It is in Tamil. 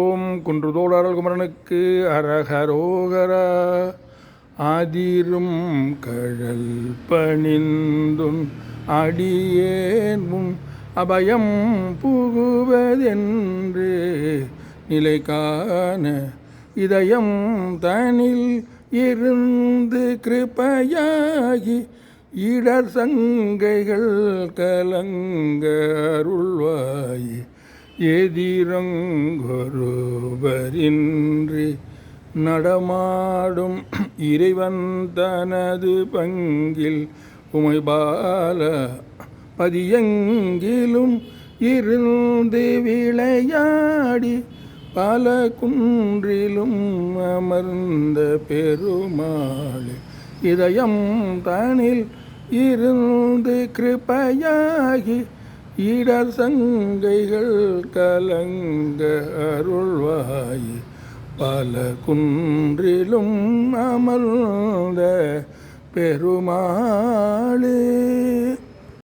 ஓம் குன்றுதோளாரல் குமரனுக்கு அரகரோகரா. ஆதிரும் கழல் பணிந்துன் அடியேன் முன் அபயம் புகுவதென்று நிலை காண இதயம் தனில் இருந்து கிருபையாகி இடர் சங்கைகள் கலங்க அருள்வாய். எதிரங்கொருவரின்றி நடமாடும் இறைவன் தனது பங்கில் உமைபால பதியெங்கிலும் இருந்து விளையாடி பல குன்றிலும் அமர்ந்த பெருமாளே. இதயம் தனில் இருந்து கிருபையாகி இடர் சங்கைகள் கலங்க அருள்வாய். பல குன்றிலும் அமர்ந்த பெருமாளே.